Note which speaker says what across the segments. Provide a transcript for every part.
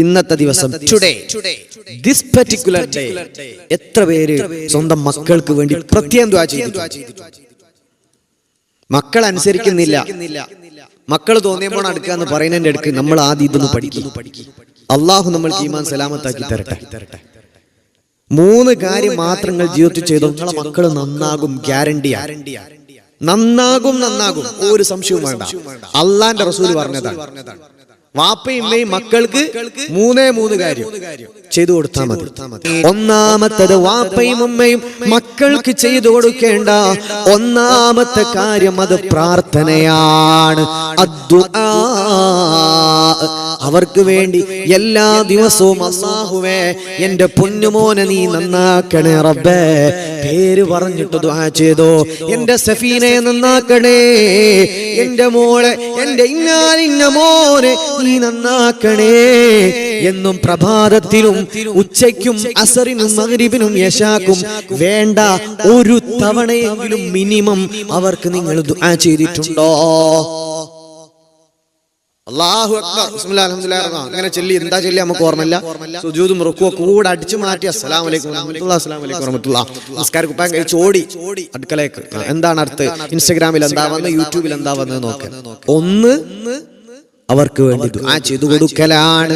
Speaker 1: ഇന്നത്തെ ദിവസം, today, this particular day, എത്ര പേര് സ്വന്തം മക്കൾക്ക് വേണ്ടി പ്രത്യേകം ദുആ ചെയ്തു? മക്കൾ അനുസരിക്കുന്നില്ല, മക്കൾ തോന്നിയപ്പോൾ അടുക്കുക എന്ന് പറയുന്നതിന്റെ അടുക്ക് നമ്മൾ ആദ്യം ഇതൊന്ന് പഠിക്കും. അള്ളാഹു നമ്മൾക്ക് ഈമാൻ സലാമത്താക്കി തരട്ടെ. 3 കാര്യം മാത്രങ്ങൾ ജീവിതത്തിൽ ചെയ്തോ നിങ്ങളെ മക്കൾ നന്നാകും, ഗ്യാരണ്ടിയാ. നന്നാകും, ഒരു സംശയവും വേണ്ട. അള്ളാന്റെ റസൂൽ പറഞ്ഞതാണ്, വാപ്പയും ഉമ്മയും മക്കൾക്ക് 3 കാര്യം ചെയ്തു കൊടുത്താൽ മതി. ഒന്നാമത്തത്, വാപ്പയും ഉമ്മയും മക്കൾക്ക് ചെയ്തു കൊടുക്കേണ്ട ഒന്നാമത്തെ കാര്യം അത് പ്രാർത്ഥനയാണ്. അദ്ദുആ. അവർക്ക് വേണ്ടി എല്ലാ ദിവസവും അല്ലാഹുവേ എന്റെ പൊന്നുമോനെ നീ നന്നാക്കണേ റബ്ബേ, പേര് പറഞ്ഞിട്ട് ദുആ ചെയ്തോ. എന്റെ സഫീനയെ നന്നാക്കണേ, എന്റെ മോളെ, എന്റെ ഇന്ന മോനെ നീ നന്നാക്കണേ എന്നും പ്രഭാതത്തിലും ഉച്ചയ്ക്കും അസറിനും മഗ്രിബിനും യശാക്കും വേണ്ട ഒരു തവണയെങ്കിലും മിനിമം അവർക്ക് നിങ്ങൾ ദുആ ചെയ്തിട്ടുണ്ടോ? അല്ലാഹു അക്ബർ, ബിസ്മില്ലാഹിർ റഹ്മാനിർ റഹീം അങ്ങനെ ചൊല്ലി എന്താ ചൊല്ലി നമുക്ക് ഓർമ്മയില്ല. സുജൂദും റുക്കുവും കൂടെ അടിച്ചു മാറ്റി അസ്സലാമു അലൈക്കും വറഹ്മത്തുള്ളാഹി, അസ്സലാമു അലൈക്കും വറഹ്മത്തുള്ളാഹി, നമസ്കാരം കുപ്പായം കഴിച്ച് ഓടി അടുക്കളയ്ക്ക്. എന്താണ് അടുത്ത്? ഇൻസ്റ്റാഗ്രാമിൽ എന്താ വന്ന്, യൂട്യൂബിൽ എന്താ വന്ന് നോക്കാൻ. ഒന്ന്, അവർക്ക് വേണ്ടി ദുആ ചെയ്തു കൊടുക്കലാണ്,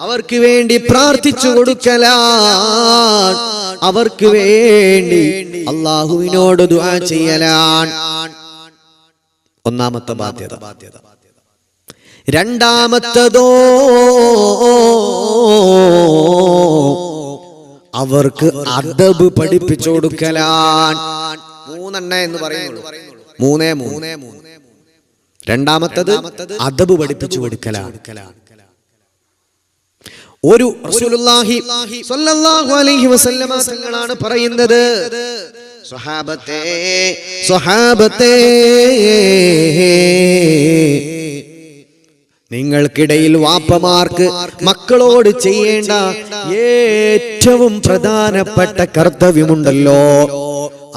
Speaker 1: അവർക്ക് വേണ്ടി പ്രാർത്ഥിച്ചു കൊടുക്കലാണ്, അവർക്ക് വേണ്ടി അല്ലാഹുവിനോട് ദുആ ചെയ്യലാണ് ഒന്നാമത്തെ ബാധ്യത. രണ്ടാമത്തതോ, അവർക്ക് അദബ് പഠിപ്പിച്ചു കൊടുക്കലാണ്. 3 എന്ന് പറയുന്നുള്ളൂ, 3. രണ്ടാമത്തത് അദബ് പഠിപ്പിച്ചു കൊടുക്കലാണ്. ഒരു റസൂലുള്ളാഹി സ്വല്ലല്ലാഹു അലൈഹി വസല്ലമ തങ്ങളാണ് പറയുന്നത്, സ്വഹാബത്തേ നിങ്ങൾക്കിടയിൽ വാപ്പമാർക്ക് മക്കളോട് ചെയ്യേണ്ട ഏറ്റവും പ്രധാനപ്പെട്ട കർത്തവ്യമുണ്ടല്ലോ,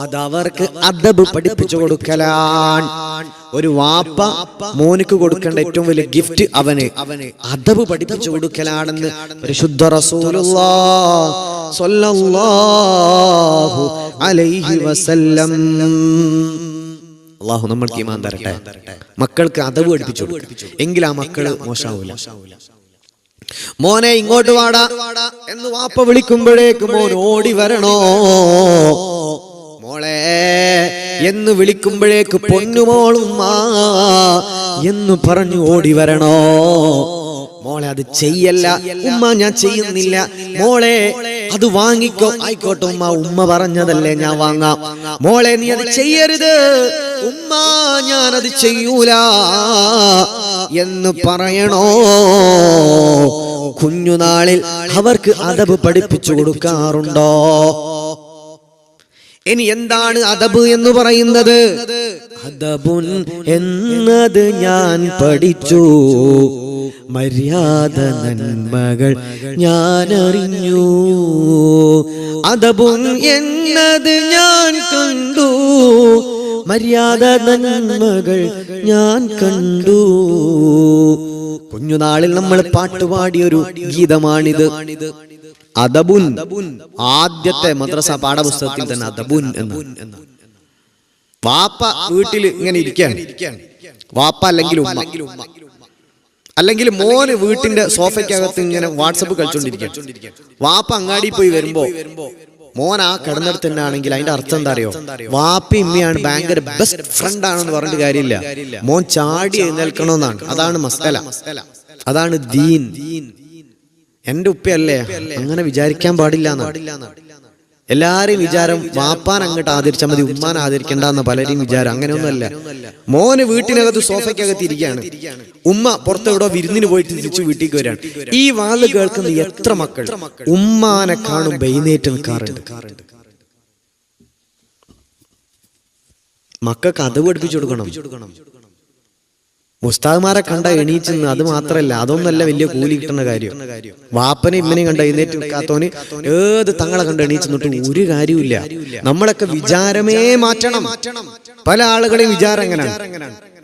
Speaker 1: അതവർക്ക് അദബ് പഠിപ്പിച്ചു കൊടുക്കലാണ്. ഒരു വാപ്പ മോനിക്ക് കൊടുക്കേണ്ട ഏറ്റവും വലിയ ഗിഫ്റ്റ് അവന് അദബ് പഠിപ്പിച്ചു കൊടുക്കലാണെന്ന് പരിശുദ്ധ റസൂലുള്ളാഹി സ്വല്ലല്ലാഹു അലൈഹി വസല്ലം. അല്ലാഹു നമ്മൾക്ക് ഈമാൻ തരട്ടെ. മക്കൾക്ക് അദബ് പഠിപ്പിച്ചു കൊടുക്കും, എങ്കിൽ ആ മക്കള് മോശാവൂല. മോനെ ഇങ്ങോട്ട് വാടാ എന്ന് വാപ്പ വിളിക്കുമ്പോഴേക്ക് മോൻ ഓടി വരണോ, മോളെ എന്ന് വിളിക്കുമ്പോഴേക്ക് പൊന്നുമോളും എന്ന് പറഞ്ഞു ഓടി വരണോ. മോളെ അത് ചെയ്യല്ല ഉമ്മ, ഞാൻ ചെയ്യുന്നില്ല. മോളെ അത് വാങ്ങിക്കോ, ആയിക്കോട്ടെ ഉമ്മ, ഉമ്മ പറഞ്ഞതല്ലേ ഞാൻ വാങ്ങാം. മോളെ നീ അത് ചെയ്യരുത് ഉമ്മ, ഞാനത് ചെയ്യൂല എന്ന് പറയണോ? കുഞ്ഞുനാളിൽ അവർക്ക് അദബ് പഠിപ്പിച്ചു കൊടുക്കാറുണ്ടോ? ഇനി എന്താണ് അദബ് എന്ന് പറയുന്നത്? അദബുൻ എന്നത് ഞാൻ പഠിച്ചു, മര്യാദ നന്മകൾ ഞാൻ അറിഞ്ഞു. അദബുൻ എന്നത് ഞാൻ കണ്ടു, മര്യാദ നന്മകൾ ഞാൻ കണ്ടു. കുഞ്ഞുനാളിൽ നമ്മൾ പാട്ടുപാടിയൊരു ഗീതമാണിത്. അദബുൻ, ആദ്യത്തെ മദ്രസ പാഠപുസ്തകത്തിൽ തന്നെ അദബുൻ എന്ന്. വാപ്പ വീട്ടിൽ ഇങ്ങനെ ഇരിക്കുകയാണ്, വാപ്പ അല്ലെങ്കിൽ ഉമ്മ, അല്ലെങ്കിൽ മോന് വീട്ടിന്റെ സോഫയ്ക്കകത്ത് ഇങ്ങനെ വാട്സപ്പ് കളിച്ചോണ്ടിരിക്കുകയാണ്. വാപ്പ അങ്ങാടി പോയി വരുമ്പോ മോൻ ആ കിടന്നിടത്ത് തന്നെ ആണെങ്കിൽ അതിന്റെ അർത്ഥം എന്താ അറിയോ? വാപ്പി ഇമ്മയാണ് ഭയങ്കര ബെസ്റ്റ് ഫ്രണ്ട് ആണെന്ന് പറഞ്ഞിട്ട് കാര്യമില്ല, മോൻ ചാടി എഴുന്നേൽക്കണമെന്നാണ്. അതാണ് മസ്അല, അതാണ് ദീൻ. എന്റെ ഉപ്പയല്ലേ, അങ്ങനെ വിചാരിക്കാൻ പാടില്ല എന്നാണ് എല്ലാരെയും വിചാരം. വാപ്പാൻ അങ്ങോട്ട് ആദരിച്ചാൽ മതി, ഉമ്മാൻ ആദരിക്കണ്ട എന്ന പലരെയും വിചാരം. അങ്ങനെയൊന്നുമല്ല. മോന് വീട്ടിനകത്ത് സോഫയ്ക്കകത്ത് ഇരിക്കുകയാണ്, ഉമ്മ പുറത്തെവിടോ വിരുന്നിന് പോയിട്ട് തിരിച്ചു വീട്ടിലേക്ക് വരികയാണ്. ഈ വാള് കേൾക്കുന്ന എത്ര മക്കൾ ഉമ്മാനെ കാണും എഴുന്നേറ്റ് നിൽക്കാറുണ്ട്. മക്കൾക്ക് അത് പഠിപ്പിച്ചു കൊടുക്കണം. ഉസ്താദ്മാരെ കണ്ട എണീച്ചെന്ന്, അത് മാത്രല്ല, അതൊന്നല്ല വലിയ കൂലി കിട്ടുന്ന കാര്യം. വാപ്പനെ ഇമ്മനെയും കണ്ട എഴുന്നേറ്റ് നിൽക്കാത്തവന് ഏത് തങ്ങളെ കണ്ട എണീച്ചെന്നിട്ട് ഒരു കാര്യമില്ല. നമ്മളൊക്കെ വിചാരമേ മാറ്റണം. പല ആളുകളെയും വിചാരം എങ്ങനെയാണ്,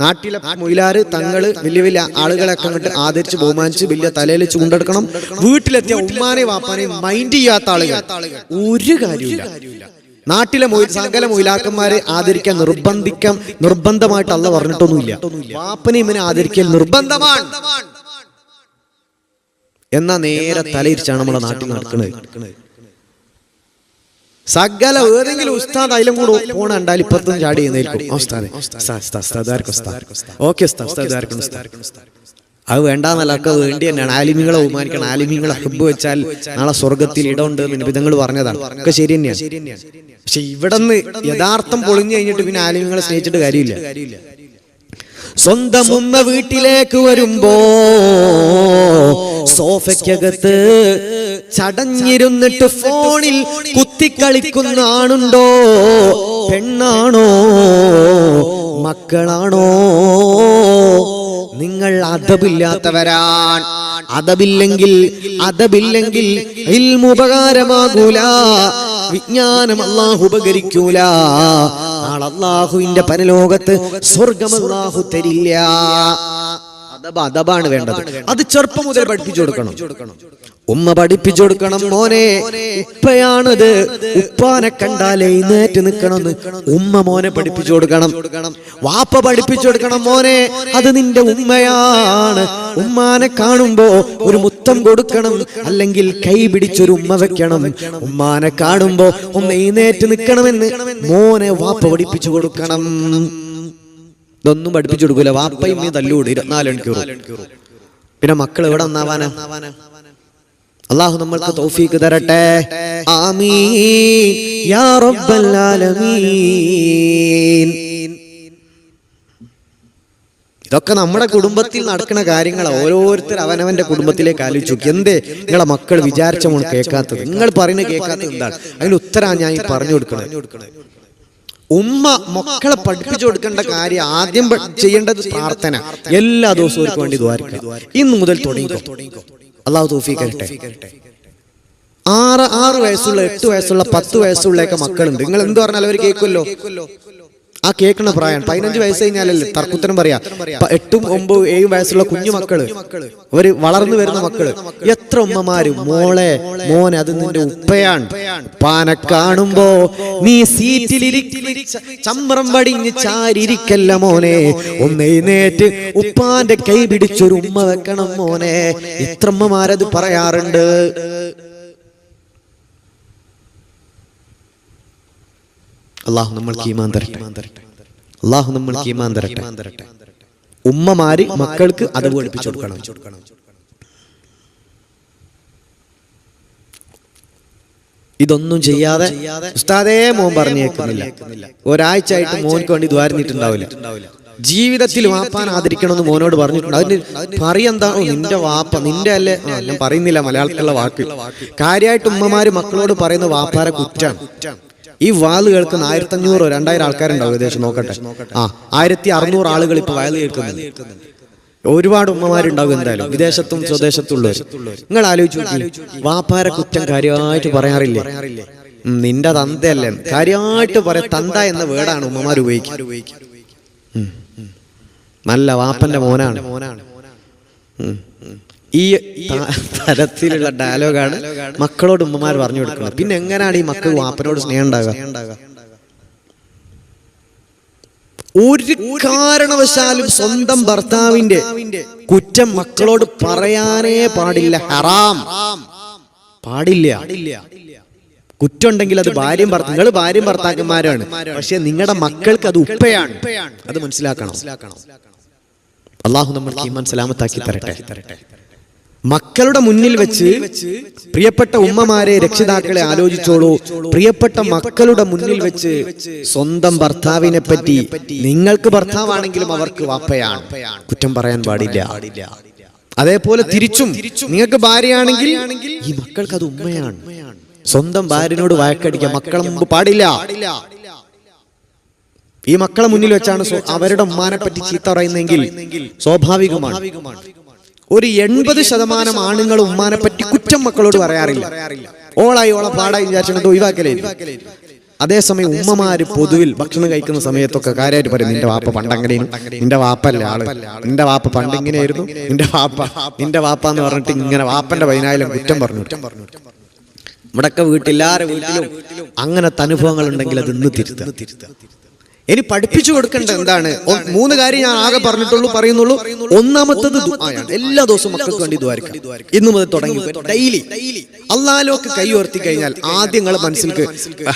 Speaker 1: നാട്ടിലെ മൊയിലാറ് തങ്ങള് വലിയ വലിയ ആളുകളൊക്കെ അങ്ങോട്ട് ആദരിച്ച് ബഹുമാനിച്ച് വലിയ തലയിൽ ചൂണ്ടെടുക്കണം. വീട്ടിലെത്തിയ ഉമ്മാനെ വാപ്പാനെ മൈൻഡ് ചെയ്യാത്ത ആളുകൾ ഒരു കാര്യമില്ല. നാട്ടിലെ സകല മൊയിലാക്കന്മാരെ ആദരിക്കാൻ നിർബന്ധമായിട്ട് അല്ല പറഞ്ഞിട്ടൊന്നുമില്ല. വാപ്പനെ ഇവനെ ആദരിക്കൽ നിർബന്ധമാണ്. എന്നാ നേരെ തലയിരിച്ചാണ് നമ്മുടെ നാട്ടിൽ നടക്കുന്നത്. സകല ഏതെങ്കിലും ഉസ്താദ് അതിലും കൂടെ ഫോൺ കണ്ടാൽ ഇപ്പത്തും ചാടി എഴുന്നേൽക്കും. അത് വേണ്ടാന്നല്ല, ഒക്കെ വേണ്ടി തന്നെയാണ്. ആലിമികളെ ബഹുമാനിക്കണം, ആലിമികളെ ഹബ്ബ് വെച്ചാൽ നാളെ സ്വർഗത്തിൽ ഇടമുണ്ട് നിബിധങ്ങൾ പറഞ്ഞതാണ്. ഒക്കെ ശരി തന്നെയാണ്. പക്ഷെ ഇവിടെ നിന്ന് യഥാർത്ഥം പൊളിഞ്ഞു കഴിഞ്ഞിട്ട് പിന്നെ ആലിമികളെ സ്നേഹിച്ചിട്ട് കാര്യമില്ല. സ്വന്തം ഉമ്മ വീട്ടിലേക്ക് വരുമ്പോ സോഫയ്ക്കകത്ത് ചടഞ്ഞിരുന്നിട്ട് ഫോണിൽ കുത്തിക്കളിക്കുന്ന ആണുണ്ടോ, പെണ്ണാണോ, മക്കളാണോ? നിങ്ങൾ അതബില്ലാത്തവരാൻ. അതബില്ലെങ്കിൽ ഇൽമു ഉപകാരമാകൂല, വിജ്ഞാനം അല്ലാഹു ഉപകരിക്കൂല. നാളെ അല്ലാഹുവിന്റെ പരലോകത്ത് സ്വർഗം അല്ലാഹു തരില്ല. അതബാണ് വേണ്ടത്. അത് ചെറുപ്പം മുതൽ പഠിപ്പിച്ചു കൊടുക്കണം. ഉമ്മ പഠിപ്പിച്ചു കൊടുക്കണം, മോനെ ഉപ്പയാണത്, ഉപ്പാനെ കണ്ടാലേ എഴുന്നേറ്റ് നിൽക്കണമെന്ന് ഉമ്മ മോനെ പഠിപ്പിച്ചു കൊടുക്കണം. വാപ്പ പഠിപ്പിച്ചു കൊടുക്കണം, മോനെ അത് നിന്റെ ഉമ്മയാണ്, ഉമ്മാനെ കാണുമ്പോ ഒരു മുത്തം കൊടുക്കണം, അല്ലെങ്കിൽ കൈ പിടിച്ചൊരു ഉമ്മ വെക്കണം. ഉമ്മാനെ കാണുമ്പോ ഒന്ന് എഴുന്നേറ്റ് നിൽക്കണമെന്ന് മോനെ വാപ്പ പഠിപ്പിച്ചു കൊടുക്കണം. ഇതൊന്നും പഠിപ്പിച്ചു കൊടുക്കൂല. വാപ്പയും തല്ലുകൂടി 24 മണിക്കൂർ. പിന്നെ മക്കൾ എവിടെ ഒന്നാവാനാ? അല്ലാഹു നമ്മൾക്ക് തൗഫീഖ് തരട്ടെ. ആമീൻ യാ റബ്ബൽ ആലമീൻ. ഇതൊക്കെ നമ്മുടെ കുടുംബത്തിൽ നടക്കുന്ന കാര്യങ്ങളാണ്. ഓരോരുത്തർ അവനവന്റെ കുടുംബത്തിലേക്ക് ആലോചിച്ചു നോക്കി. എന്തേ നിങ്ങളെ മക്കൾ വിചാരിച്ച മോൾ കേൾക്കാത്തത്? നിങ്ങൾ പറയുന്നത് കേൾക്കാത്തത് എന്താണ്? അതിന് ഉത്തരമാണ് ഞാൻ പറഞ്ഞു കൊടുക്കുന്നത്. ഉമ്മ മക്കളെ പഠിപ്പിച്ചു കൊടുക്കേണ്ട കാര്യം ആദ്യം ചെയ്യേണ്ടത് പ്രാർത്ഥന. എല്ലാ ദിവസവും അവർക്ക് വേണ്ടി ദ്വാരക്കണം. ഇന്ന് മുതൽ തുടങ്ങിക്കോ. അല്ലാഹു തൗഫീഖ് തരട്ടെ. 6 വയസ്സുള്ള 8 വയസ്സുള്ള 10 വയസ്സുള്ളൊക്കെ മക്കളുണ്ട്. നിങ്ങൾ എന്ത് പറഞ്ഞാലും അവർ കേൾക്കുമല്ലോ. ആ കേൾക്കുന്ന പ്രായം 15 വയസ്സ് കഴിഞ്ഞാലല്ലേ തർക്കുത്തരം പറയാ. 8, 9, 7 വയസ്സുള്ള കുഞ്ഞു മക്കള്, അവര് വളർന്നു വരുന്ന മക്കള്. എത്ര ഉമ്മമാര് മോളെ മോനെ അത് നിന്റെ ഉപ്പയാണ്, ഉപ്പാനെ കാണുമ്പോ നീ ചമ്രം പടിഞ്ഞ് ചാരിരിക്കല്ല മോനെ, ഒന്ന് എഴുന്നേറ്റ് ഉപ്പാന്റെ കൈ പിടിച്ചൊരു ഉമ്മ വെക്കണം മോനെ. എത്ര ഉമ്മമാരത് പറയാറുണ്ട്. അല്ലാഹു നമ്മൾക്ക് ഈമാൻ തരട്ടെ. അല്ലാഹു നമ്മൾക്ക് ഈമാൻ തരട്ടെ. ഉമ്മമാര് മക്കൾക്ക് അത് പഠിപ്പിച്ചു കൊടുക്കണം. ഇതൊന്നും ചെയ്യാതെ ഉസ്താദേ മോൻ പറഞ്ഞേക്കുന്നില്ല, ഒരാഴ്ച ആയിട്ട് മോൻക്ക് വേണ്ടി ദ്വാരന്നിട്ടുണ്ടാവില്ല. ജീവിതത്തിൽ വാപ്പാൻ ആദരിക്കണമെന്ന് മോനോട് പറഞ്ഞിട്ടുണ്ട്. അതിന് പറയെന്താണോ നിന്റെ വാപ്പ നിന്റെ അല്ലേ? ഞാൻ പറയുന്നില്ല മലയാളത്തിലുള്ള വാക്ക്. കാര്യമായിട്ട് ഉമ്മമാര് മക്കളോട് പറയുന്ന വാപ്പാരെ കുറ്റാണ്. ഈ വാല് കേൾക്കുന്ന 1500 2000 ആൾക്കാരുണ്ടാവും ഏകദേശം. നോക്കട്ടെ, 1600 ആളുകൾ ഇപ്പൊ വയല് കേൾക്കുന്നുണ്ട്. ഒരുപാട് ഉമ്മമാരുണ്ടാവും എന്തായാലും, വിദേശത്തും സ്വദേശത്തുള്ളവർ. നിങ്ങൾ ആലോചിച്ചു നോക്കി, വാപ്പാരെ കുറ്റം കാര്യമായിട്ട് പറയാറില്ലേ? നിന്റെ തന്തയല്ലേ കാര്യമായിട്ട് പറയാം. തന്ത എന്ന വേർഡാണ് ഉമ്മമാർ ഉപയോഗിക്കുക. നല്ല വാപ്പന്റെ മോനാണ്. ഈ തരത്തിലുള്ള ഡയലോഗാണ് മക്കളോട് ഉമ്മമാർ പറഞ്ഞു കൊടുക്കുന്നത്. പിന്നെ എങ്ങനെയാണ് ഈ മക്കൾ വാപ്പനോട് സ്നേഹം ഉണ്ടാകുക? ഒരു കാരണവശാലും സ്വന്തം ഭർത്താവിന്റെ കുറ്റം മക്കളോട് പറയാനേ പാടില്ല. ഹറാം, പാടില്ല. കുറ്റുണ്ടെങ്കിൽ അത് ഭാര്യയും നിങ്ങൾ ഭാര്യയും ഭർത്താക്കന്മാരാണ്. പക്ഷെ നിങ്ങളുടെ മക്കൾക്ക് അത് ഉപ്പയാണ്. അത് മനസ്സിലാക്കണം. അല്ലാഹു നമ്മൾക്ക് ഈമാൻ സലാമത്താക്കി തരട്ടെ. മക്കളുടെ മുന്നിൽ വെച്ച് പ്രിയപ്പെട്ട ഉമ്മമാരെ, രക്ഷിതാക്കളെ ആലോചിച്ചോളൂ. പ്രിയപ്പെട്ട മക്കളുടെ മുന്നിൽ വെച്ച് സ്വന്തം ഭർത്താവിനെ പറ്റി, നിങ്ങൾക്ക് ഭർത്താവാണെങ്കിലും അവർക്ക് വാപ്പയാണ്, കുറ്റം പറയാൻ പാടില്ല. അതേപോലെ തിരിച്ചും നിങ്ങൾക്ക് ഭാര്യയാണെങ്കിൽ ഈ മക്കൾക്ക് അത് ഉമ്മയാണ്. സ്വന്തം ഭാര്യനോട് വഴക്കടിക്കാൻ മക്കളെ മുമ്പ് പാടില്ല. ഈ മക്കളെ മുന്നിൽ വെച്ചാണ് അവരുടെ ഉമ്മാനെ പറ്റി ചീത്ത പറയുന്നെങ്കിൽ സ്വാഭാവികമാണ്. ഒരു 80% ആണുങ്ങൾ ഉമ്മാനെ പറ്റി കുറ്റം മക്കളോട് പറയാറില്ല. ഓളായി ഓളെ പാടായി വിചാരിച്ചിട്ട് ഒഴിവാക്കലേ. അതേസമയം ഉമ്മമാര് പൊതുവിൽ ഭക്ഷണം കഴിക്കുന്ന സമയത്തൊക്കെ കാര്യമായിട്ട് പറയും, നിന്റെ വാപ്പ പണ്ടങ്ങനെയും, നിന്റെ വാപ്പല്ലേ ആള്, നിന്റെ വാപ്പ പണ്ടിങ്ങനെയായിരുന്നു, നിന്റെ വാപ്പ എന്ന് പറഞ്ഞിട്ട് ഇങ്ങനെ വാപ്പന്റെ 10,000 കുറ്റം പറഞ്ഞു. ഇവിടൊക്കെ എല്ലാവരുടെ വീട്ടിലും അങ്ങനത്തെ അനുഭവങ്ങൾ ഉണ്ടെങ്കിൽ അത് ഇന്ന് തിരുത്തുക. ഇനി പഠിപ്പിച്ചു കൊടുക്കേണ്ട എന്താണ്? 3 കാര്യം ഞാൻ ആകെ പറയുന്നുള്ളൂ. ഒന്നാമത്തത് ദുആയാണ്. എല്ലാ ദിവസവും മക്കൾക്ക് വേണ്ടി ദുആരിക്കണം. ഇന്നു മുതൽ തുടങ്ങി ഡെയിലി അല്ലാഹുവിലേക്ക് കൈ ഉയർത്തി കഴിഞ്ഞാൽ ആദ്യം നിങ്ങളുടെ മനസ്സിലേക്ക്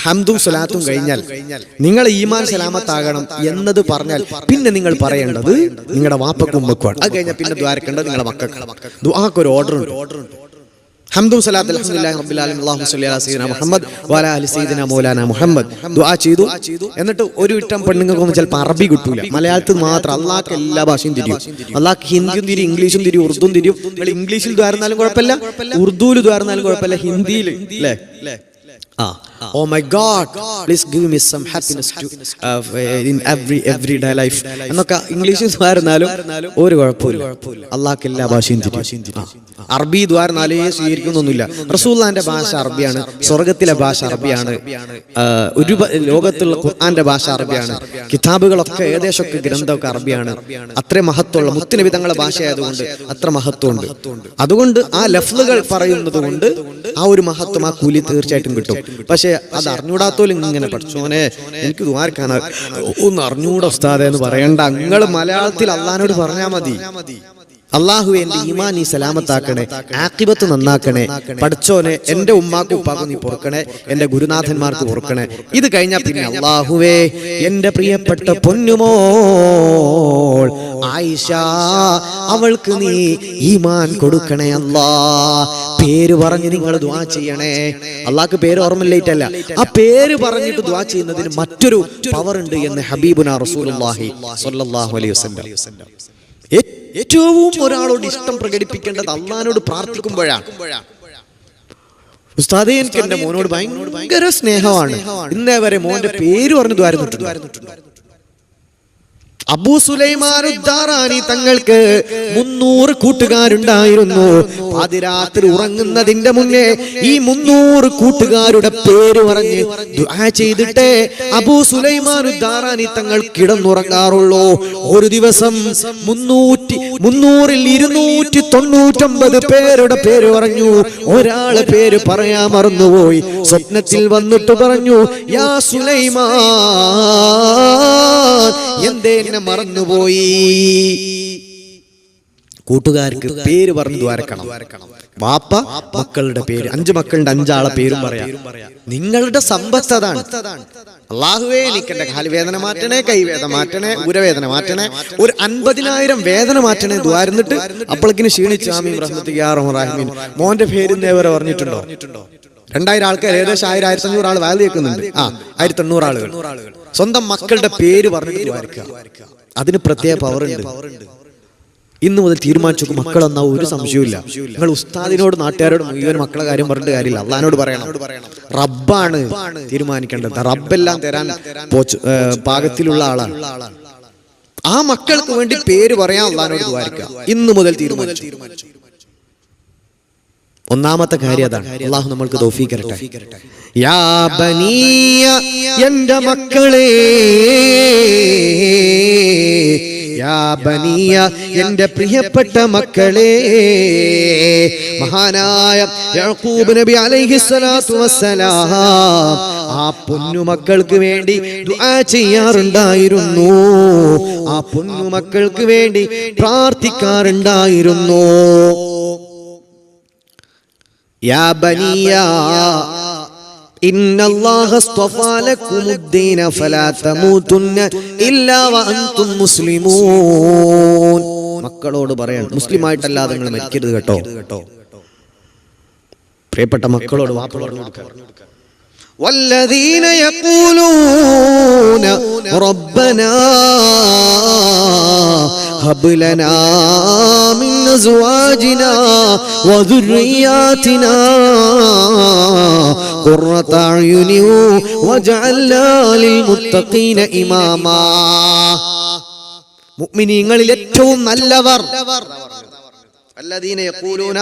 Speaker 1: ഹംദും സ്വലാത്തും കഴിഞ്ഞാൽ നിങ്ങൾ ഈമാൻ സലാമത്താകണം എന്നത് പറഞ്ഞാൽ പിന്നെ നിങ്ങൾ പറയേണ്ടത് നിങ്ങളുടെ വാപ്പക്കും ഉമ്മക്കുമാണ്. അത് കഴിഞ്ഞാൽ പിന്നെ ദുആരിക്കേണ്ടത് നിങ്ങളുടെ മക്കൾക്ക്. ദുആക്ക് ഒരു ഓർഡർ ഉണ്ട്. ഹംദും സലാത്ത് അൽഹംദുലില്ലാഹി റബ്ബിൽ ആലമീൻ അല്ലാഹുമ്മ സ്വല്ലി അലാ സയ്യിദിനാ മുഹമ്മദ് വഅലാ അലി സയ്യിദിനാ മൗലാനാ മുഹമ്മദ് ദുആ ചെയ്തു. എന്നിട്ട് ഒരു ഇട്ടം പെണ്ണുങ്ങൾക്കൊന്നും ചിലപ്പോൾ അറബി കിട്ടൂല, മലയാളത്തിൽ മാത്രം. അള്ളാഹ്ക്ക് എല്ലാ ഭാഷയും തിരിയും. അള്ളാഹ്ക്ക് ഹിന്ദിയും തിരിയും, ഇംഗ്ലീഷും തിരിയും, ഉറുദും തിരിയും. നിങ്ങൾ ഇംഗ്ലീഷിൽ ദ്വാരുന്നാലും കുഴപ്പമില്ല, ഉറുദുവിൽ ദ്വാരുന്നാലും കുഴപ്പമില്ല, ഹിന്ദിയിൽ അല്ലേ? Oh my God, please give me some happiness to in everyday life എന്നൊക്കെ ഇംഗ്ലീഷിൽ ദ്വാരുന്നാലും ഒരു കുഴപ്പമില്ല. അള്ളാഹ്ക്ക് എല്ലാ ഭാഷയും തിരിയും. അറബി ദ്വാരുന്നാലേ സ്വീകരിക്കുന്നൊന്നുമില്ല. റസൂലുള്ളാഹിന്റെ ഭാഷ അറബിയാണ്, സ്വർഗത്തിലെ ഭാഷ അറബിയാണ്, ലോകത്തുള്ള ഖുർആന്റെ ഭാഷ അറബിയാണ്, കിതാബുകളൊക്കെ ഏകദേശമൊക്കെ ഗ്രന്ഥമൊക്കെ അറബിയാണ്. അത്ര മഹത്വമുള്ള മുത്തുനബി തങ്ങളുടെ ഭാഷയായതുകൊണ്ട് അത്ര മഹത്വമുണ്ട്. അതുകൊണ്ട് ആ ലഫ്ലുകൾ പറയുന്നത് കൊണ്ട് ആ ഒരു മഹത്വം, ആ കൂലി തീർച്ചയായിട്ടും കിട്ടും. പക്ഷെ അത് അറിഞ്ഞൂടാത്തോലും ഇങ്ങനെ പഠിച്ചോനെ എനിക്ക് ദ്വാരക്കാനാ ഒന്ന് അറിഞ്ഞൂടാ ഉസ്താദേ എന്ന് പറയണ്ട. നിങ്ങൾ മലയാളത്തിൽ അള്ളാഹിനോട് പറഞ്ഞാൽ മതി, അള്ളാഹുവേ എന്റെ ഈമാൻ നീ സലാമത്താക്കണേ, ആഖിബത്ത് നന്നാക്കണേ, പഠിച്ചോനെ എന്റെ ഉമ്മാക്കും ഉപ്പാക്കും നീ പൊറുക്കണേ, എന്റെ ഗുരുനാഥന്മാർക്ക് പൊറുക്കണേ. ഇത് കഴിഞ്ഞാൽ പിന്നെ അള്ളാഹുവേ എന്റെ പ്രിയപ്പെട്ട പൊന്നുമോൾ ആയിഷ, അവൾക്ക് നീ ഈമാൻ കൊടുക്കണേ അല്ലാ. പേര് പറഞ്ഞ് നിങ്ങൾ ദുആ ചെയ്യണേ. അള്ളാഹ്ക്ക് പേര് ഓർമ്മയില്ലേറ്റല്ല, ആ പേര് പറഞ്ഞിട്ട് ദുആ ചെയ്യുന്നതിന് മറ്റൊരു പവർ ഉണ്ട് എന്ന് ഹബീബുനാ റസൂലുള്ളാഹി സ്വല്ലല്ലാഹു അലൈഹി വസല്ലം. ഏറ്റവും ഒരാളോട് ഇഷ്ടം പ്രകടിപ്പിക്കേണ്ടത് അള്ളാഹിനോട് പ്രാർത്ഥിക്കുമ്പോഴാണ്. ഉസ്താദേ എനിക്ക് എന്റെ മോനോട് ഭയങ്കര സ്നേഹമാണ്, ഇന്നേ വരെ മോന്റെ പേര് പറഞ്ഞു ദ്വാരുന്നിട്ടുണ്ട്. അബൂ സുലൈമാൻ ഉദ്ദാറാനി തങ്ങൾക്ക് 300 കൂട്ടുകാരുണ്ടായിരുന്നു. പാതിരാത്രി ഉറങ്ങുന്നതിന്റെ മുന്നേ ഈ 300 കൂട്ടുകാരുടെ പേര് പറഞ്ഞ് ദുആ ചെയ്തിട്ട് അബൂ സുലൈമാൻ ഉദ്ദാറാനി തങ്ങൾ കിടന്നുറങ്ങാറുള്ളൂ. ഒരു ദിവസം 300ൽ 299 പേരുടെ പേര് പറഞ്ഞു. ഒരാളെ പേര് പറയാൻ മറന്നുപോയി. സ്വപ്നത്തിൽ വന്നിട്ട് പറഞ്ഞു, യാ സുലൈമാൻ, എന്തേ മറന്നുപോയി? കൂട്ടുകാർക്ക് പേര് പറഞ്ഞു ദ്വാരക്കണം. വാപ്പ മക്കളുടെ പേര്, 5 മക്കളുടെ 5 ആളെ പേരും പറയാം. നിങ്ങളുടെ സമ്പത്ത് അതാണ്. അല്ലാഹുവേ എനിക്ക് എന്റെ കാൽവേദന മാറ്റണേ, കൈവേദന മാറ്റണേ, ഉരവേദന മാറ്റണേ, ഒരു 50,000 വേദന മാറ്റണേ ദ്വാരുന്നിട്ട് അപ്പോഴേക്കിന് ക്ഷീണിച്ചു ആമീൻ റഹ്മത്തുക യാ റഹ്മാൻ. മോന്റെ പേര് ഇന്നേവരെ പറഞ്ഞിട്ടുണ്ടോ? 2000 ആൾക്കാർ, ഏകദേശം 1000-1500 ആൾ വാല് കേൾക്കുന്നുണ്ട്. 1800 ആളുകൾ സ്വന്തം മക്കളുടെ പേര് പറഞ്ഞിട്ട് ദ്വാരിക്കുക. അതിന് പ്രത്യേക പവർ ഉണ്ട്. ഇന്ന് മുതൽ തീരുമാനിച്ചു മക്കളെന്നാ ഒരു സംശയമില്ല. നിങ്ങൾ ഉസ്താദിനോട് നാട്ടുകാരോട് മുഴുവൻ മക്കളെ കാര്യം പറഞ്ഞിട്ട് കാര്യമില്ല, അള്ളാഹിനോട് പറയണം. റബ്ബാണ് തീരുമാനിക്കേണ്ടത്. റബ്ബെല്ലാം തരാൻ പാകത്തിലുള്ള ആളാണ്. ആ മക്കൾക്ക് വേണ്ടി പേര് പറയാൻ അള്ളാഹിനോട് ദ്വാരിക്കുക. ഇന്ന് മുതൽ തീരുമാനിച്ചു. ഒന്നാമത്തെ കാര്യം അതാണ്. അല്ലാഹു നമ്മൾക്ക് തൗഫീഖ് തരട്ടെ. യാ ബനിയ, എന്റെ മക്കളെ, യാ ബനിയ, എന്റെ പ്രിയപ്പെട്ട മക്കളെ. മഹാനായ യാഖൂബ് നബി അലൈഹിസ്സലാത്തു വസ്സലാം ആ പൊന്നുമക്കൾക്ക് വേണ്ടി ദുആ ചെയ്യാറുണ്ടായിരുന്നു. ആ പൊന്നുമക്കൾക്ക് വേണ്ടി പ്രാർത്ഥിക്കാറുണ്ടായിരുന്നു. യാ ബനിയ ഇന്നല്ലാഹ അസ്തഫാ ലക്കുമുദ്ദീന ഫലാ തമൂതുന്ന ഇല്ലാ വഅൻതും മുസ്ലിമൂൻ. മക്കളോട് പറയണം, മുസ്ലിം ആയിട്ടല്ലാതെ നിങ്ങൾ മരിക്കരുത് കേട്ടോ. പ്രിയപ്പെട്ട മക്കളോട് വാപ്പയോട് വല്ലദീന യഖൂലൂന റബ്ബനാ ഹബ് ലനാ മിൻ അസ്വാജിനാ വദുർരിയാതിനാ ഖുർറത അയുനി വജഅൽനാ ലിൽമുത്തഖീന ഇമാമാ. മുഅ്മിനീങ്ങളിൽ ഏറ്റവും നല്ലവർ വല്ലദീന യഖൂലൂന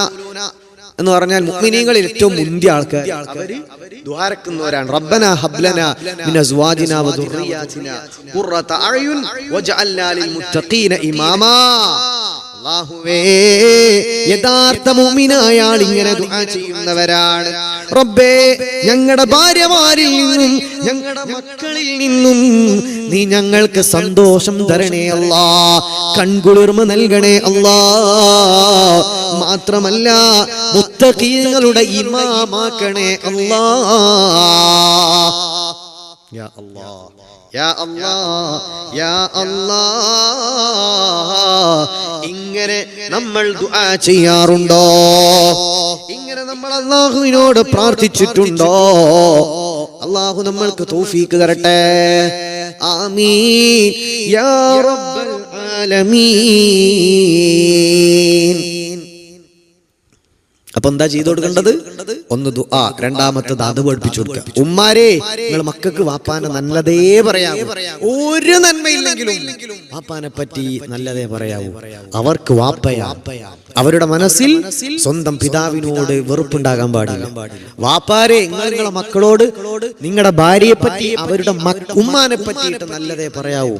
Speaker 1: എന്ന് പറഞ്ഞാൽ മുഅ്മിനീങ്ങളിൽ ഏറ്റവും മുന്തിയ ആൾക്കാർ അവര് ദുആരക്കുന്നവരാണ്. റബ്ബനാ ഹബ്ലനാ മിൻ അസ്വാജിനാ വദുർരിയാതിനാ ഖുർറത അഅ്യുൻ വജഅൽനാ ലിൽ മുത്തഖീന ഇമാമാ. അല്ലാഹുവേ, യഥാർത്ഥ മുഅ്മിനായ ആൾ ഇങ്ങനെ ദുആ ചെയ്യുന്നവരാണ്. റബ്ബേ, ഞങ്ങളുടെ ഭാര്യമാരിൽ നിന്നും ഞങ്ങളുടെ മക്കളിൽ നിന്നും നീ ഞങ്ങൾക്ക് സന്തോഷം തരണേ അല്ലാ, കൺകുളിർമ നൽകണേ അല്ലാ. മാത്രമല്ല മുത്തഖീങ്ങളുടെ ഇമാമാക്കണേ അല്ലാ. യാ അല്ലാ, യാ അല്ലാ, യാ അല്ലാ. ഇങ്ങനെ നമ്മൾ ദുആ ചെയ്യാറുണ്ടോ? ഇങ്ങനെ നമ്മൾ അല്ലാഹുവിനോട് പ്രാർത്ഥിച്ചിട്ടുണ്ടോ? അല്ലാഹു നമ്മൾക്ക് തൗഫീഖ് തരട്ടെ. ആമീൻ യാ റബ്ബൽ ആലമീൻ. അപ്പൊ എന്താ ചെയ്തു കൊടുക്കേണ്ടത്? ഒന്ന് ദുആ, രണ്ടാമത്തത് അത് പഠിപ്പിച്ചു കൊടുക്കുക. ഉമ്മാരെ, നിങ്ങൾ മക്കൾക്ക് വാപ്പാനെ നല്ലതേ പറയാവൂ. ഒരു നന്മയില്ലെങ്കിലും വാപ്പാനെ പറ്റി നല്ലതേ പറയാവൂ. അവർക്ക് വാപ്പയാ. അവരുടെ മനസ്സിൽ സ്വന്തം പിതാവിനോട് വെറുപ്പുണ്ടാകാൻ പാടില്ല. വാപ്പാരെ, നിങ്ങളെ മക്കളോട് നിങ്ങളുടെ ഭാര്യയെ പറ്റി അവരുടെ ഉമ്മാനെ പറ്റിയിട്ട് നല്ലതേ പറയാവൂ.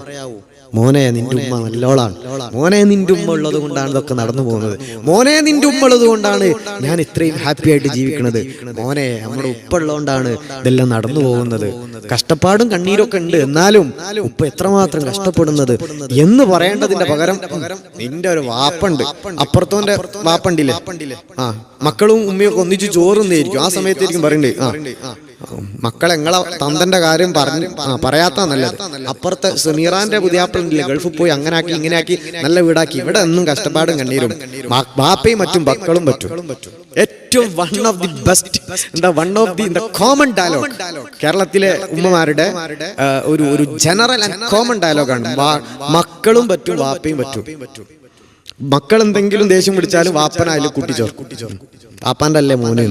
Speaker 1: മോനെ, നിന്റെ ഉമ്മ നല്ലോളാണ്. മോനെ, നിന്റെ ഉമ്മ ഉള്ളത് കൊണ്ടാണ് ഇതൊക്കെ നടന്നു പോകുന്നത്. മോനെ, നിന്റെ ഉമ്മ ഉള്ളത് കൊണ്ടാണ് ഞാൻ ഇത്രയും ഹാപ്പി ആയിട്ട് ജീവിക്കുന്നത്. മോനെ, നമ്മുടെ ഉപ്പ ഉള്ളതുകൊണ്ടാണ് ഇതെല്ലാം നടന്നു പോകുന്നത്. കഷ്ടപ്പാടും കണ്ണീരൊക്കെ ഉണ്ട്, എന്നാലും ഉപ്പ എത്രമാത്രം കഷ്ടപ്പെടുന്നത് എന്ന് പറയേണ്ടതിന്റെ പകരം നിന്റെ ഒരു വാപ്പുണ്ട്, അപ്പുറത്തോന്റെ വാപ്പണ്ടില്ലേ, മക്കളും ഉമ്മയൊക്കെ ഒന്നിച്ച് ചോറുന്നേരിക്കും. ആ സമയത്തായിരിക്കും പറയണ്ടേ, മക്കളെ നിങ്ങളെ തന്തന്റെ കാര്യം പറയാത്ത നല്ലത്. അപ്പുറത്തെ സമീറാന്റെ പുതിയാപ്പിളില്ലേ, ഗൾഫിൽ പോയി അങ്ങനാക്കി ഇങ്ങനെയാക്കി നല്ല വീടാക്കി. ഇവിടെ ഒന്നും കഷ്ടപ്പാടും കണ്ണീരും ബാപ്പയും മറ്റും മക്കളും പറ്റും. ഏറ്റവും one of the best, one of the common dialogue കേരളത്തിലെ ഉമ്മമാരുടെ ഒരു ജനറൽ ആൻഡ് കോമൺ ഡയലോഗാണ്. മക്കളും പറ്റും വാപ്പയും പറ്റും. മക്കൾ എന്തെങ്കിലും ദേഷ്യം പിടിച്ചാലും വാപ്പനായാലും കൂട്ടിച്ചോർക്കും. വാപ്പാന്റെ അല്ലേ മോനെ.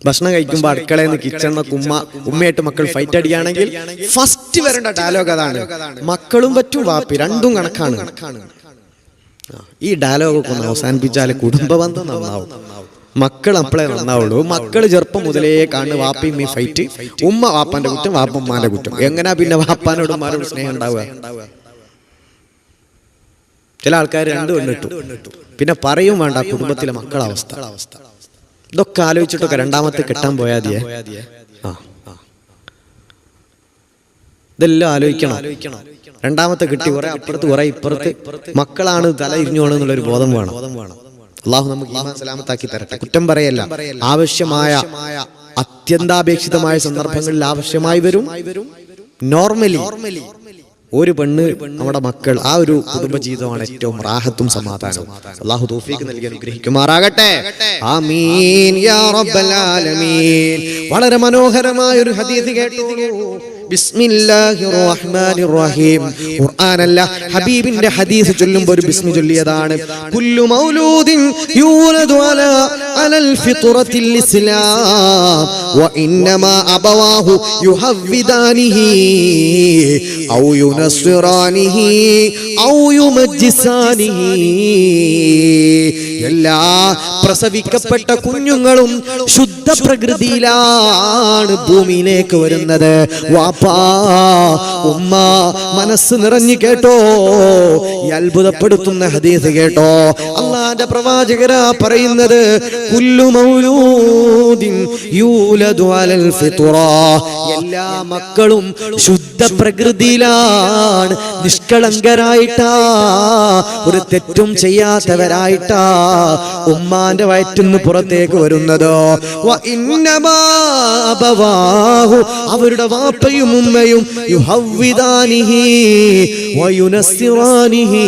Speaker 1: ഭക്ഷണം കഴിക്കുമ്പോൾ അടുക്കളയിൽ നിന്ന് കിച്ചണിനൊക്കെ ഉമ്മയായിട്ട് മക്കൾ ഫൈറ്റ് അടിക്കുകയാണെങ്കിൽ ഫസ്റ്റ് വരേണ്ട ഡയലോഗ് അതാണ്, മക്കളും പറ്റും വാപ്പി രണ്ടും കണക്കാണ്. ഈ ഡയലോഗൊക്കെ ഒന്ന് അവസാനിപ്പിച്ചാൽ കുടുംബബന്ധം നന്നാവും. മക്കൾ അപ്പളേ നന്നാവുള്ളൂ. മക്കൾ ചെറുപ്പം മുതലേ കാണുന്ന വാപ്പയും ഈ ഫൈറ്റ്, ഉമ്മ വാപ്പാന്റെ കുറ്റം, വാപ്പ ഉമ്മാന്റെ കുറ്റം. എങ്ങനെയാ പിന്നെ വാപ്പാനോടും ഉമ്മാനോടും സ്നേഹം ഉണ്ടാവുക? ചില ആൾക്കാർ രണ്ടു പെണ്ണിട്ടു, പിന്നെ പറയും വേണ്ട കുടുംബത്തിലെ മക്കളെ അവസ്ഥ. ഇതൊക്കെ ആലോചിച്ചിട്ടൊക്കെ രണ്ടാമത്തെ കെട്ടാൻ പോയാതിയെ. ഇതെല്ലാം ആലോചിക്കണം. രണ്ടാമത്തെ കിട്ടി കുറെ അപ്പുറത്ത് കുറെ ഇപ്പുറത്ത് മക്കളാണ് തല ഇരിഞ്ഞു പോകണമെന്നുള്ളൊരു ബോധം വേണം. അള്ളാഹു നമുക്ക് ഈമാൻ സലാമത്താക്കി തരട്ടെ. കുറ്റം പറയല്ല, ആവശ്യമായ അത്യന്താപേക്ഷിതമായ സന്ദർഭങ്ങളിൽ ആവശ്യമായി വരും. നോർമലി ഒരു പെണ്ണ്, നമ്മുടെ മക്കൾ, ആ ഒരു കുടുംബജീവിതമാണ് ഏറ്റവും റാഹത്തും സമാധാനവും. അല്ലാഹു തൗഫീഖ് നൽകി അനുഗ്രഹിക്കുമാറാകട്ടെ. ആമീൻ യാ റബ്ബൽ ആലമീൻ. വളരെ മനോഹരമായ ഒരു ഹദീസ് കേട്ടു. ബിസ്മില്ലാഹിർ റഹ്മാനിർ റഹീം. ഖുർആനല്ല, ഹബീബിന്റെ ഹദീസ് ചൊല്ലുമ്പോൾ ഒരു ബിസ്മി ചൊല്ലിയതാണ്. കുല്ലു മൗലൂദിൻ യൂലദു അലൽ ഫിത്രത്തിൽ ഇസ്ലാം വ ഇന്നമാ അബവാഹു യുഹവ്വിദാനിഹി ഔ യുനസ്റാനിഹി ഔ യുമജ്ജിസാനിഹി. എല്ലാ പ്രസവിക്കപ്പെട്ട കുഞ്ഞുങ്ങളും ശുദ്ധ പ്രകൃതിയിലാണ് ഭൂമിയിലേക്ക് വരുന്നത്. വാപ്പാ ഉമ്മ മനസ്സ് നിറഞ്ഞു കേട്ടോ, ഈ അത്ഭുതപ്പെടുത്തുന്ന ഹദീസ് കേട്ടോ. അല്ലാഹുവിന്റെ പ്രവാചകരാ പറയുന്നത്, കുല്ലു മൗലൂദിൻ യൂലദു അലൽ ഫിത്ര. എല്ലാ മക്കളും ശുദ്ധ പ്രകൃതിയിലാണ്, നിഷ്കളങ്കരായിട്ടാ, ഒരു തെറ്റും ചെയ്യാത്തവരായിട്ടാ ഉമ്മാന്റെ വയറ്റിന്ന് പുറത്തേക്ക് വരുന്നത്. അവരുടെ വാപ്പയും ഉമ്മയും യുഹവ്വിദാനിഹി വയുനസ്സിറാനിഹി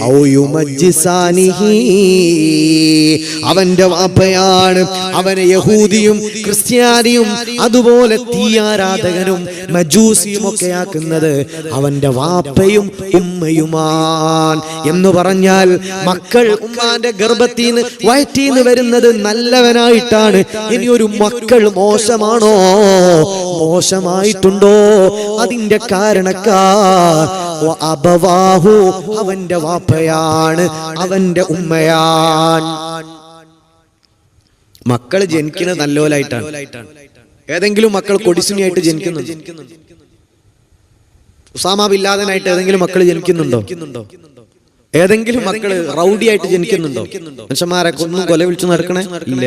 Speaker 1: ഔ യുമജ്ജിസാനിഹി. അവന്റെ വാപ്പയാണ് അവനെ യഹൂദിയും ക്രിസ്ത്യാനിയും അതുപോലെ തീയാരാധകനും മജൂസിയും ഒക്കെ ആക്കുന്നത് അവന്റെ വാപ്പയും ഉമ്മയുമാണ്. എന്ന് പറഞ്ഞാൽ മക്കൾ ഉമ്മാന്റെ ഗർഭത്തിന്ന് വയറ്റിന്ന് വരുന്നത് നല്ലവനായിട്ടാണ്. ഇനി ഒരു മക്കൾ മോശമാണോ, മോശമായിട്ടുണ്ടോ, അതിന്റെ കാരണക്കാർ അബവാഹു അവന്റെ വാപ്പയാണ്, അവന്റെ ഉമ്മയാണ്. മക്കൾ ജനിക്കുന്നത് നല്ലോലായിട്ടാണ്. ഏതെങ്കിലും മക്കൾ കൊടിസുനിയായിട്ട് ജനിക്കുന്നുണ്ടോ? ഉസാമ ബിൻ ലാദനായിട്ട് ഏതെങ്കിലും മക്കൾ ജനിക്കുന്നുണ്ടോ? ഏതെങ്കിലും മക്കള് റൗഡിയായിട്ട് ജനിക്കുന്നുണ്ടോ? മനുഷ്യന്മാരെ കൊന്നും കൊല വിളിച്ചു നടക്കണേ ഇല്ല.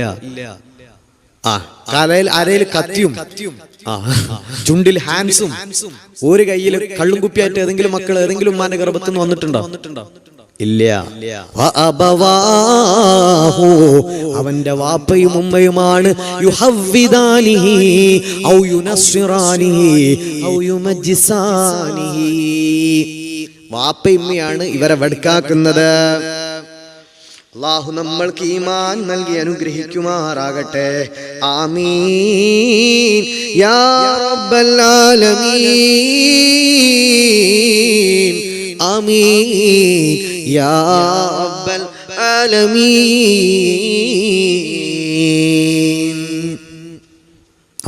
Speaker 1: കലയിൽ അരയിൽ കത്തിയും ചുണ്ടിൽ ഹാൻസും ഒരു കയ്യിൽ കള്ളും കുപ്പിയായിട്ട് ഏതെങ്കിലും മക്കൾ ഏതെങ്കിലും ഉമ്മാന്റെ ഗർഭത്തിൽ നിന്ന് വന്നിട്ടുണ്ടോ? ഇല്ല. അവന്റെ വാപ്പയും ഉമ്മയുമാണ് യുഹവ്വിദാനിഹി ഔ യുനസ്സിറാനിഹി ഔ യുമജ്ജിസാനിഹി. വാപ്പയുമ്മയാണ് ഇവരെ വെടുക്കാക്കുന്നത്. അല്ലാഹു നമ്മൾക്ക് ഈമാൻ നൽകി അനുഗ്രഹിക്കുമാറാകട്ടെ. ആമീൻ യാ റബ്ബൽ ആലമീൻ. ആമീൻ യാ റബ്ബൽ ആലമീൻ.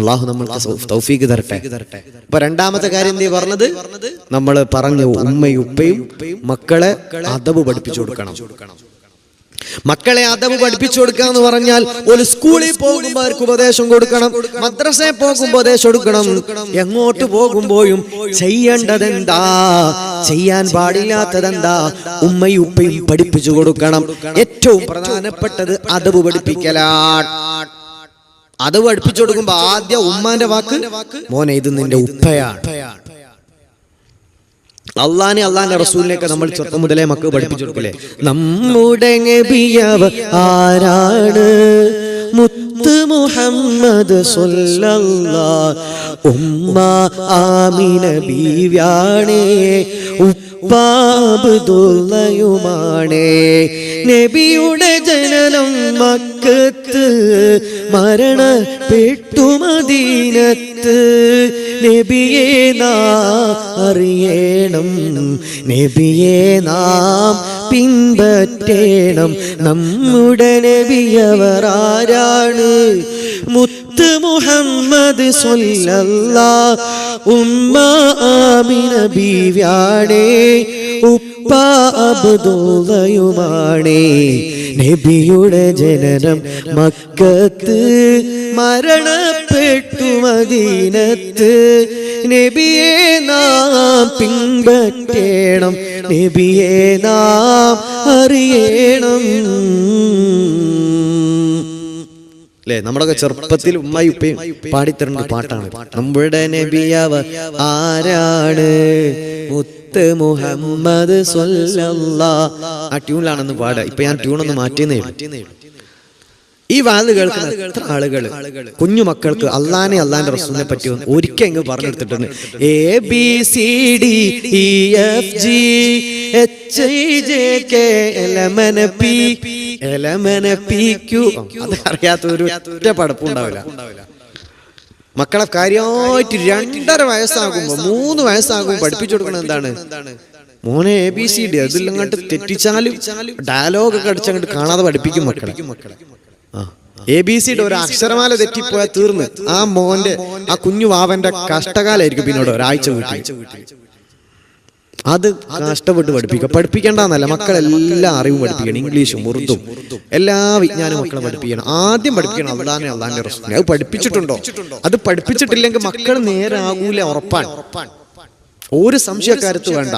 Speaker 1: അല്ലാഹു നമ്മൾക്ക് തൗഫീഖ് തരട്ടെ. അപ്പൊ രണ്ടാമത്തെ കാര്യം എന്താ പറഞ്ഞത്? നമ്മൾ പറഞ്ഞു ഉമ്മയും ഉപ്പയും മക്കളെ അദബ് പഠിപ്പിച്ചു കൊടുക്കണം. മക്കളെ അദബ് പഠിപ്പിച്ചു കൊടുക്കുക എന്ന് പറഞ്ഞാൽ ഒരു സ്കൂളിൽ പോകുമ്പോൾ അവർക്ക് ഉപദേശം കൊടുക്കണം, മദ്രസയിൽ പോകുമ്പോൾ ഉപദേശം കൊടുക്കണം. എങ്ങോട്ട് പോകുമ്പോഴും ചെയ്യേണ്ടതെന്താ, ചെയ്യാൻ പാടില്ലാത്തതെന്താ, ഉമ്മയും ഉപ്പയും പഠിപ്പിച്ചു കൊടുക്കണം. ഏറ്റവും പ്രധാനപ്പെട്ടത് അദബ് പഠിപ്പിക്കലാണ്. അദബ് പഠിപ്പിച്ചു കൊടുക്കുമ്പോ ആദ്യം ഉമ്മാന്റെ വാക്ക്, മോനെ ഇത് നിന്റെ ഉപ്പയാണ്. അള്ളാനെ അള്ളാന്റെ റസൂലിനെയൊക്കെ നമ്മൾ ചെറുപ്പം മുതലേ മക്കൾ പഠിപ്പിച്ചു കൊടുക്കില്ലേ? നമ്മുടെ നബിയവ ആരാണ്? മുത്ത് മുഹമ്മദ് സ്വല്ലല്ലാഹ്. ഉമ്മ ആമിന ബീവിയാണേ, ഉപ്പ അബ്ദുള്ളയുമാണേ. നബിയുടെ ജനനം മക്കത്ത്, മരണപ്പെട്ടു മദീനത്ത്. നബിയെ നാം അറിയണം, നബിയെ നാം പിൻപറ്റേണം. നമ്മുടെ നബിയവർ ആരാണ്? മുത്ത് മുഹമ്മദ് സ്വല്ലല്ലാഹ്. ഉമ്മ ആമിന ബീവിയാണേ, ഉപ്പ അബ്ദുള്ളയുമാണേ. നബിയുടെ ജനനം മക്കത്ത്, മരണപ്പെട്ടു മദീനത്ത്. നബിയെ നാം പിൻപറ്റേണം, നബിയെ നാം അറിയണം. അല്ലേ? നമ്മുടെ ചെറുപ്പത്തിൽ ഉമ്മയും ഉപ്പയും പാടിത്തരേണ്ട പാട്ടാണ്. നമ്മുടെ നബിയവ ആരാണ്? മുത്ത് മുഹമ്മദ് സ്വല്ലല്ലാഹ്. ആ ട്യൂണിലാണെന്ന് പാടുക. ഇപ്പൊ ഞാൻ ട്യൂണൊന്ന് മാറ്റിയെന്നേ. ഈ വാത് കേൾക്കുന്ന എത്ര ആളുകൾ കുഞ്ഞു മക്കൾക്ക് അള്ളാനെ അള്ളാന്റെ റസൂലിനെ പറ്റി ഒരിക്കൽ ഇങ്ങ് പറഞ്ഞെടുത്തിട്ടുണ്ട്. ABCD EFG HIJK LMNPQ. അത് അറിയാത്ത ഒരു ഒറ്റ പടപ്പും ഉണ്ടാവില്ല. മക്കളെ കാര്യമായിട്ട് 2.5 വയസ്സാകുമ്പോ 3 വയസ്സാകുമ്പോ പഠിപ്പിച്ചു കൊടുക്കണം. എന്താണ് മോനെ ABCD? അതിലങ്ങോട്ട് തെറ്റിച്ചാലും ഡയലോഗ് ഒക്കെ അടിച്ചങ്ങോട്ട് കാണാതെ പഠിപ്പിക്കും മക്കളെ. ABCD ഒരു അക്ഷരമാല തെറ്റിപ്പോയാൽ തീർന്ന്. ആ മോന്റെ ആ കുഞ്ഞു വാവന്റെ കഷ്ടകാലായിരിക്കും പിന്നീട് ഒരാഴ്ച വീട്ടിൽ. അത് കഷ്ടപ്പെട്ട് പഠിപ്പിക്കേണ്ടെന്നല്ല, മക്കളെല്ലാം അറിവും പഠിപ്പിക്കണം. ഇംഗ്ലീഷും ഉറുദും എല്ലാ വിജ്ഞാനവും മക്കളെ പഠിപ്പിക്കണം. ആദ്യം പഠിപ്പിക്കണം അള്ളാനെ അള്ളാന്റെ റസൂലിനെ. അത് പഠിപ്പിച്ചിട്ടുണ്ടോ? അത് പഠിപ്പിച്ചിട്ടില്ലെങ്കിൽ മക്കൾ നേരെ ആകൂല, ഉറപ്പാണ്. ഒരു സംശയക്കാരത്ത് വേണ്ട.